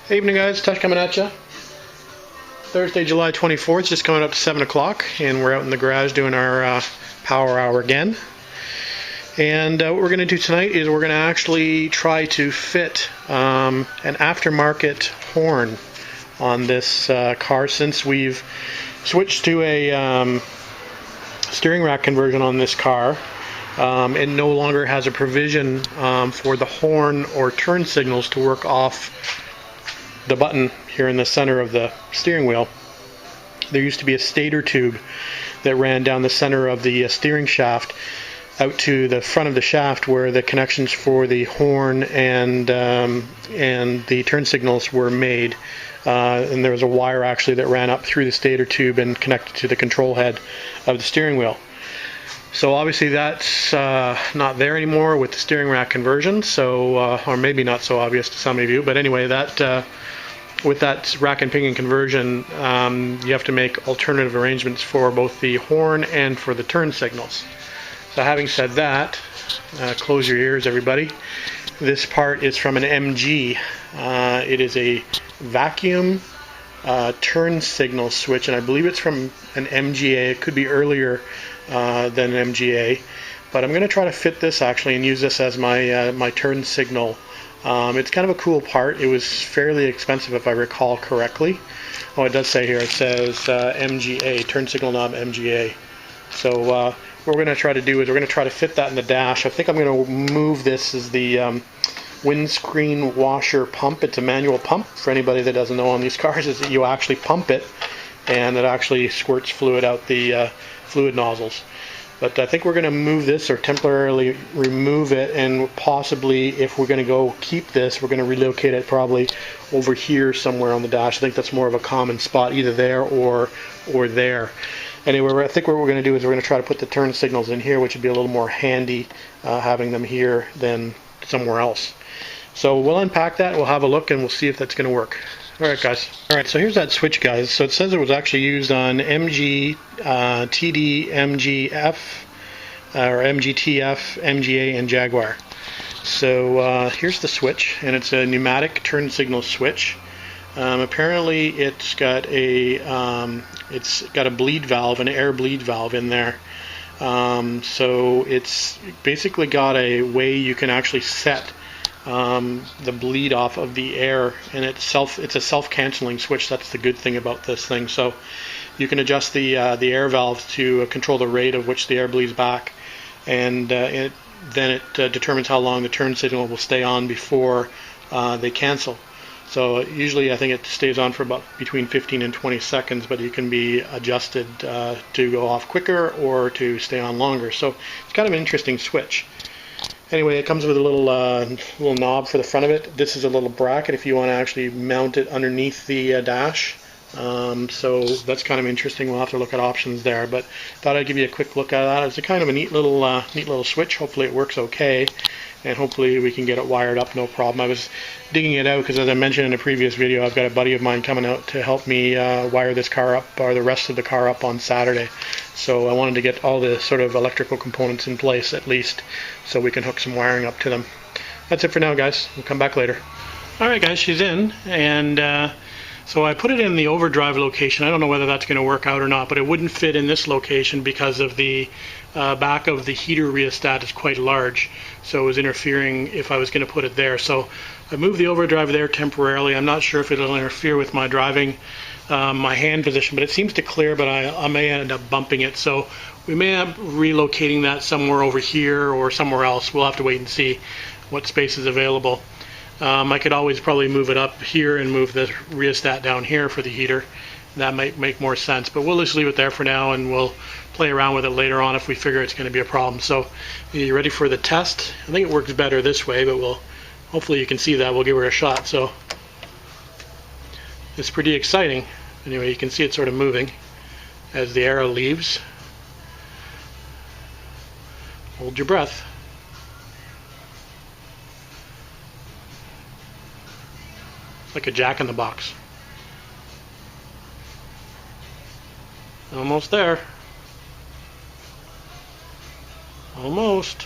Hey, evening guys, Tush coming at you. Thursday, July 24th, just coming up to 7 o'clock, and we're out in the garage doing our power hour again. And what we're going to do tonight is we're going to actually try to fit an aftermarket horn on this car, since we've switched to a steering rack conversion on this car. It no longer has a provision for the horn or turn signals to work off the button here in the center of the steering wheel. There used to be a stator tube that ran down the center of the steering shaft out to the front of the shaft, where the connections for the horn and the turn signals were made. And there was a wire actually that ran up through the stator tube and connected to the control head of the steering wheel. So obviously that's not there anymore with the steering rack conversion, so or maybe not so obvious to some of you, but anyway, that with that rack and pinion conversion, you have to make alternative arrangements for both the horn and for the turn signals. So having said that, close your ears everybody. This part is from an MG. It is a vacuum turn signal switch, and I believe it's from an MGA. It could be earlier than an MGA, but I'm going to try to fit this actually and use this as my my turn signal. It's kind of a cool part. It was fairly expensive if I recall correctly. Oh, it does say here, it says MGA, turn signal knob MGA. So what we're going to try to do is we're going to try to fit that in the dash. I think I'm going to move this as the windscreen washer pump. It's a manual pump. For anybody that doesn't know on these cars, is that you actually pump it and it actually squirts fluid out the fluid nozzles. But I think we're going to move this, or temporarily remove it, and possibly, if we're going to go keep this, we're going to relocate it probably over here somewhere on the dash. I think that's more of a common spot, either there or there. Anyway, I think what we're going to do is we're going to try to put the turn signals in here, which would be a little more handy having them here than somewhere else. So we'll unpack that, we'll have a look, and we'll see if that's going to work. Alright guys, alright, so here's that switch guys. So it says it was actually used on MG, TD, MGF, or MGTF, MGA, and Jaguar. So here's the switch, and it's a pneumatic turn signal switch. Apparently it's got a bleed valve, an air bleed valve in there. So it's basically got a way you can actually set the bleed off of the air, and it's a self-canceling switch. That's the good thing about this thing. So you can adjust the air valve to control the rate of which the air bleeds back, and then it determines how long the turn signal will stay on before they cancel. So usually I think it stays on for about between 15 and 20 seconds, but it can be adjusted to go off quicker or to stay on longer. So it's kind of an interesting switch. Anyway, it comes with a little knob for the front of it. This is a little bracket if you want to actually mount it underneath the dash. So that's kind of interesting. We'll have to look at options there, but thought I'd give you a quick look at that. It's a kind of a neat little switch. Hopefully it works okay, and hopefully we can get it wired up no problem. I was digging it out because, as I mentioned in a previous video, I've got a buddy of mine coming out to help me wire this car up, or the rest of the car up, on Saturday. So I wanted to get all the sort of electrical components in place at least, so we can hook some wiring up to them. That's it for now guys. We'll come back later. Alright guys, she's in, and so I put it in the overdrive location. I don't know whether that's going to work out or not, but it wouldn't fit in this location because of the back of the heater rheostat is quite large, so it was interfering if I was going to put it there. So I moved the overdrive there temporarily. I'm not sure if it'll interfere with my driving my hand position, but it seems to clear, but I may end up bumping it. So we may end up relocating that somewhere over here or somewhere else. We'll have to wait and see what space is available. I could always probably move it up here and move the rheostat down here for the heater. That might make more sense, but we'll just leave it there for now, and we'll play around with it later on if we figure it's going to be a problem. So, are you ready for the test? I think it works better this way, but hopefully you can see that. We'll give her a shot. So it's pretty exciting. Anyway, you can see it sort of moving as the arrow leaves. Hold your breath. Like a jack-in-the-box. Almost there. Almost.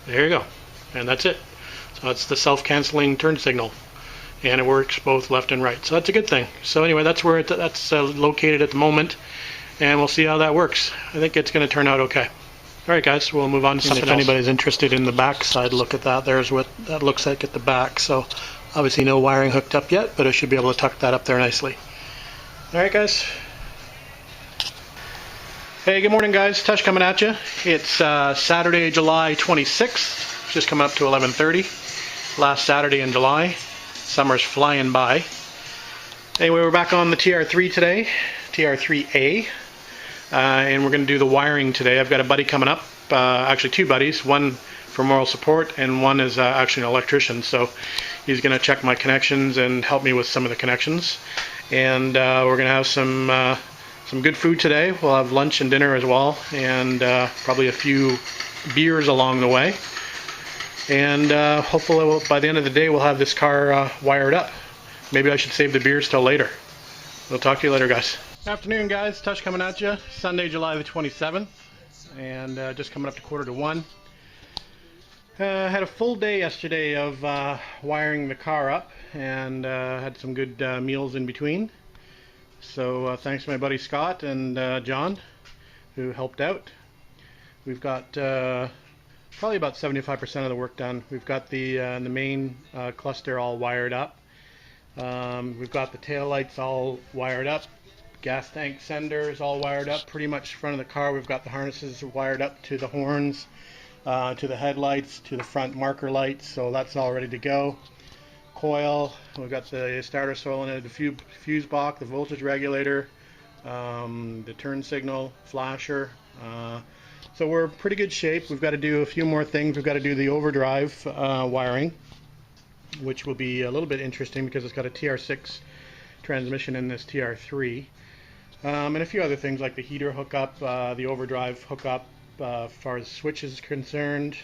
There you go. And that's it. So that's the self-canceling turn signal. And it works both left and right. So that's a good thing. So anyway, that's where that's located at the moment. And we'll see how that works. I think it's going to turn out okay. Alright guys, we'll move on to something else. If anybody's interested in the back side, look at that. There's what that looks like at the back. So obviously no wiring hooked up yet, but I should be able to tuck that up there nicely. Alright guys. Hey, good morning guys. Tush coming at you. It's Saturday, July 26th. Just coming up to 11:30. Last Saturday in July. Summer's flying by. Anyway, we're back on the TR3 today. TR3A. And we're going to do the wiring today. I've got a buddy coming up. Actually two buddies. One for moral support and one is actually an electrician. So he's going to check my connections and help me with some of the connections. And we're going to have some good food today. We'll have lunch and dinner as well, and probably a few beers along the way. And hopefully by the end of the day we'll have this car wired up. Maybe I should save the beers till later. We'll talk to you later, guys. Afternoon, guys. Tush coming at you. Sunday, July the 27th, and just coming up to 1:45. Had a full day yesterday of wiring the car up, and had some good meals in between. So thanks to my buddy Scott and John, who helped out. We've got probably about 75% of the work done. We've got the main cluster all wired up. We've got the tail lights all wired up. Gas tank senders all wired up. Pretty much front of the car we've got the harnesses wired up to the horns, to the headlights, to the front marker lights. So that's all ready to go. Coil, we've got the starter solenoid, the fuse box, the voltage regulator, the turn signal, flasher. So we're in pretty good shape. We've got to do a few more things. We've got to do the overdrive wiring, which will be a little bit interesting because it's got a TR6 transmission in this TR3. And a few other things like the heater hookup, the overdrive hookup as far as switch is concerned.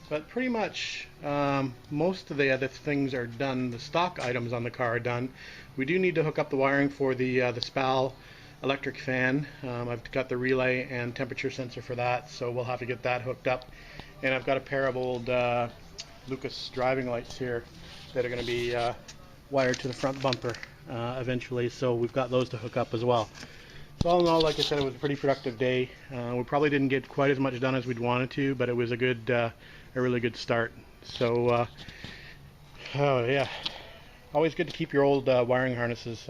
But pretty much most of the other things are done. The stock items on the car are done. We do need to hook up the wiring for the SPAL electric fan. I've got the relay and temperature sensor for that, so we'll have to get that hooked up. And I've got a pair of old Lucas driving lights here that are going to be wired to the front bumper eventually, so we've got those to hook up as well. So all in all, like I said, it was a pretty productive day. We probably didn't get quite as much done as we'd wanted to, but it was a really good start. So oh yeah, always good to keep your old wiring harnesses.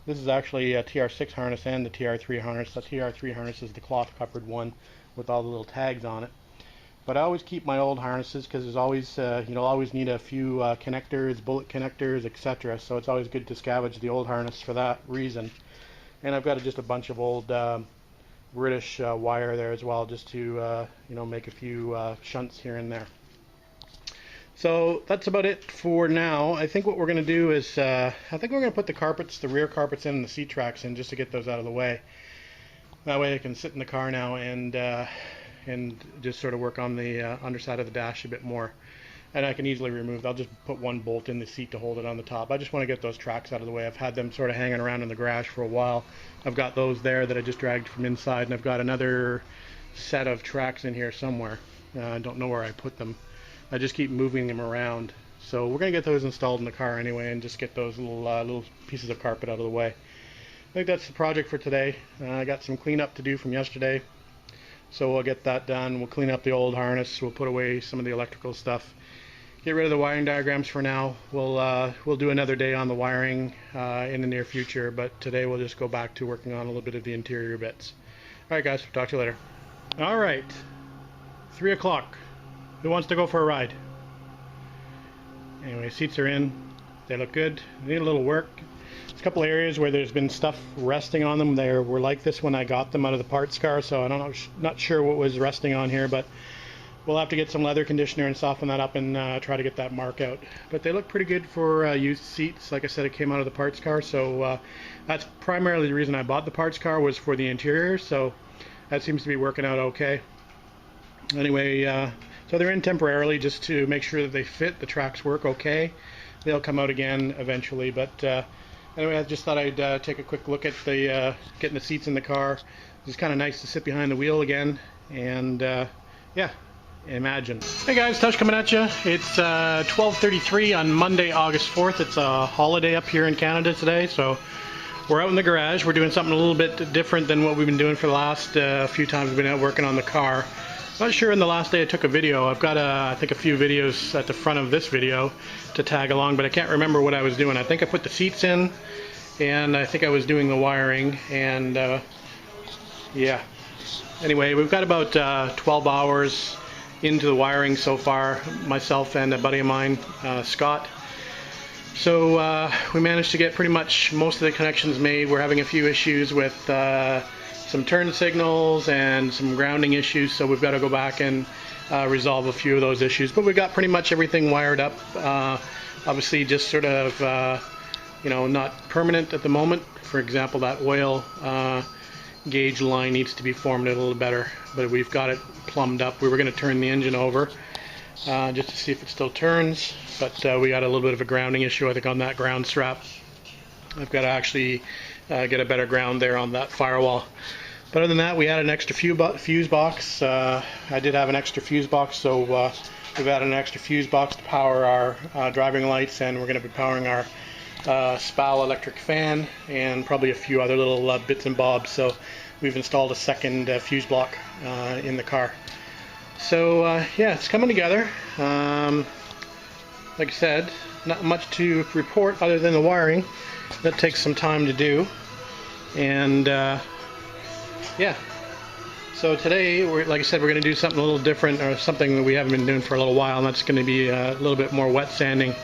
This is actually a TR6 harness and the TR3 harness. The TR3 harness is the cloth covered one with all the little tags on it. But I always keep my old harnesses because there's always always need a few connectors, bullet connectors, etc. So it's always good to scavenge the old harness for that reason. And I've got just a bunch of old British wire there as well, just to make a few shunts here and there. So that's about it for now. I think what we're going to do is I think we're going to put the rear carpets in and the seat tracks in just to get those out of the way. That way I can sit in the car now and just sort of work on the underside of the dash a bit more. And I can easily remove. I'll just put one bolt in the seat to hold it on the top. I just want to get those tracks out of the way. I've had them sort of hanging around in the garage for a while. I've got those there that I just dragged from inside, and I've got another set of tracks in here somewhere. I don't know where I put them. I just keep moving them around. So we're going to get those installed in the car anyway and just get those little pieces of carpet out of the way. I think that's the project for today. I got some cleanup to do from yesterday. So we'll get that done. We'll clean up the old harness. We'll put away some of the electrical stuff. Get rid of the wiring diagrams for now. We'll do another day on the wiring in the near future, but today we'll just go back to working on a little bit of the interior bits. Alright guys, we'll talk to you later. Alright, 3 o'clock. Who wants to go for a ride? Anyway, seats are in. They look good. They need a little work. There's a couple areas where there's been stuff resting on them. They were like this when I got them out of the parts car, so I don't know, not sure what was resting on here, but we'll have to get some leather conditioner and soften that up and try to get that mark out. But they look pretty good for used seats. Like I said, it came out of the parts car, so that's primarily the reason I bought the parts car, was for the interior, so that seems to be working out okay. Anyway, so they're in temporarily just to make sure that they fit, the tracks work okay. They'll come out again eventually, but anyway, I just thought I'd take a quick look at the getting the seats in the car. It's kind of nice to sit behind the wheel again, and yeah. imagine. Hey guys, Tush coming at you. It's 12:33 on Monday, August 4th. It's a holiday up here in Canada today, so we're out in the garage. We're doing something a little bit different than what we've been doing for the last few times we've been out working on the car. Not sure in the last day I took a video. I've got I think a few videos at the front of this video to tag along, but I can't remember what I was doing. I think I put the seats in, and I think I was doing the wiring, and yeah. Anyway, we've got about 12 hours into the wiring so far, myself and a buddy of mine, Scott. So we managed to get pretty much most of the connections made. We're having a few issues with some turn signals and some grounding issues, so we've got to go back and resolve a few of those issues. But we've got pretty much everything wired up. Obviously just sort of, you know, not permanent at the moment. For example, that oil gauge line needs to be formed a little better, but we've got it plumbed up. We were going to turn the engine over just to see if it still turns, but we got a little bit of a grounding issue, I think, on that ground strap. I've got to actually get a better ground there on that firewall. But other than that, we added an extra fuse box. I did have an extra fuse box, so we've added an extra fuse box to power our driving lights, and we're going to be powering our SPAL electric fan and probably a few other little bits and bobs. So we've installed a second fuse block in the car. So yeah, it's coming together. Like I said, not much to report other than the wiring. That takes some time to do, and yeah. So today, like I said, we're going to do something a little different, or something that we haven't been doing for a little while, and that's going to be a little bit more wet sanding.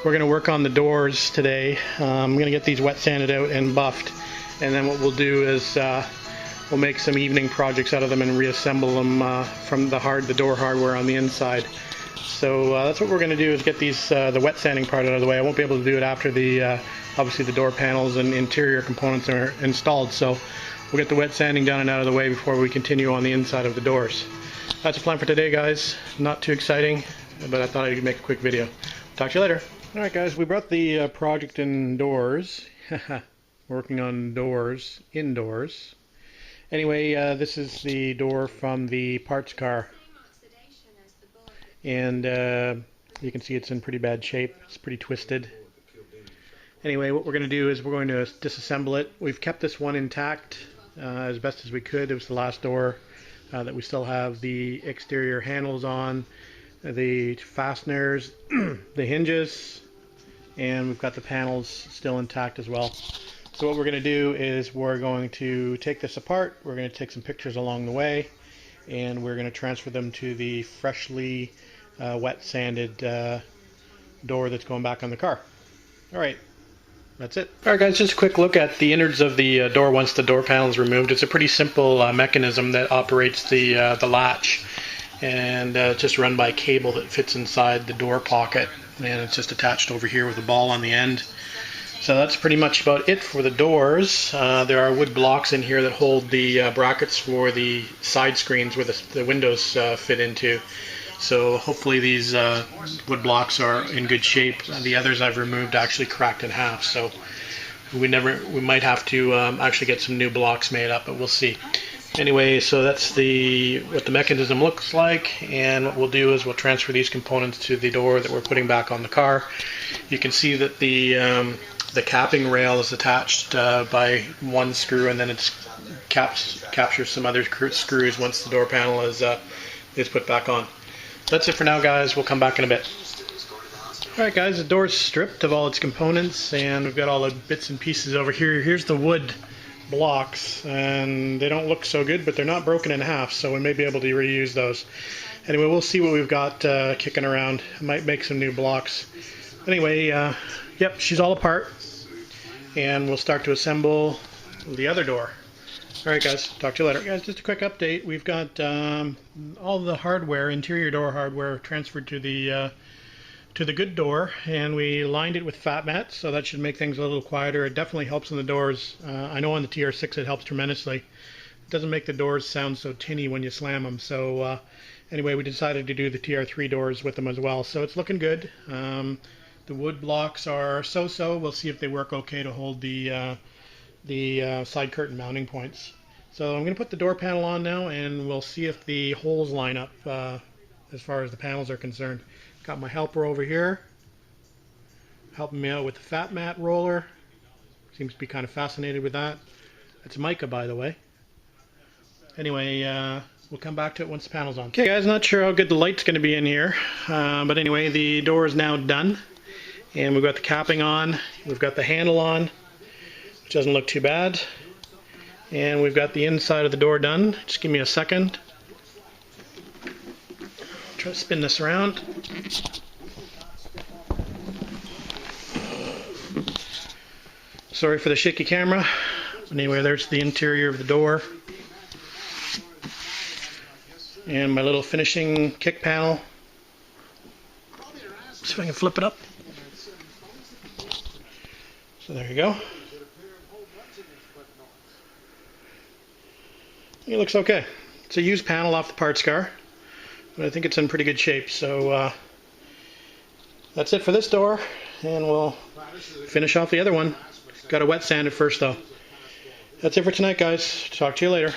We're going to work on the doors today. I'm going to get these wet sanded out and buffed, and then what we'll do is we'll make some evening projects out of them and reassemble them from the door hardware on the inside. So that's what we're going to do, is get these the wet sanding part out of the way. I won't be able to do it after the obviously the door panels and interior components are installed. So we'll get the wet sanding done and out of the way before we continue on the inside of the doors. That's the plan for today, guys. Not too exciting, but I thought I'd make a quick video. Talk to you later. Alright guys, we brought the project indoors. Working on doors indoors. Anyway, this is the door from the parts car. And you can see it's in pretty bad shape. It's pretty twisted. Anyway, what we're going to do is we're going to disassemble it. We've kept this one intact as best as we could. It was the last door that we still have the exterior handles on, the fasteners, the hinges, and we've got the panels still intact as well. So what we're going to do is we're going to take this apart, we're going to take some pictures along the way, and we're going to transfer them to the freshly wet sanded door that's going back on the car. Alright, that's it. Alright guys, just a quick look at the innards of the door once the door panel is removed. It's a pretty simple mechanism that operates the latch, and it's just run by a cable that fits inside the door pocket, and it's just attached over here with a ball on the end. So that's pretty much about it for the doors. There are wood blocks in here that hold the brackets for the side screens where the windows fit into. So hopefully these wood blocks are in good shape. The others I've removed actually cracked in half, so we might have to actually get some new blocks made up, but we'll see. Anyway, so that's what the mechanism looks like, and what we'll do is we'll transfer these components to the door that we're putting back on the car. You can see that the capping rail is attached by one screw, and then it captures some other screws once the door panel is put back on. That's it for now, guys. We'll come back in a bit. Alright guys, the door's stripped of all its components, and we've got all the bits and pieces over here. Here's the wood blocks, and they don't look so good, but they're not broken in half, so we may be able to reuse those. Anyway, we'll see what we've got kicking around. I might make some new blocks. Anyway, yep, she's all apart, and we'll start to assemble the other door. Alright guys, talk to you later. Guys, just a quick update. We've got all the hardware, interior door hardware, transferred to the good door, and we lined it with fat mats, so that should make things a little quieter. It definitely helps in the doors. I know on the TR6 it helps tremendously. It doesn't make the doors sound so tinny when you slam them. So anyway, we decided to do the TR3 doors with them as well. So it's looking good. The wood blocks are so-so. We'll see if they work okay to hold the side curtain mounting points. So I'm going to put the door panel on now, and we'll see if the holes line up as far as the panels are concerned. Got my helper over here helping me out with the fat mat roller. Seems to be kind of fascinated with that. It's mica, by the way. Anyway, we'll come back to it once the panel's on. Okay guys, not sure how good the light's going to be in here, but anyway, the door is now done, and we've got the capping on, we've got the handle on, which doesn't look too bad, and we've got the inside of the door done. Just give me a second. Try to spin this around. Sorry for the shaky camera. Anyway, there's the interior of the door. And my little finishing kick panel. See if I can flip it up. So there you go. It looks okay. It's a used panel off the parts car, but I think it's in pretty good shape. So that's it for this door, and we'll finish off the other one. Got to wet sand it first though. That's it for tonight, guys. Talk to you later.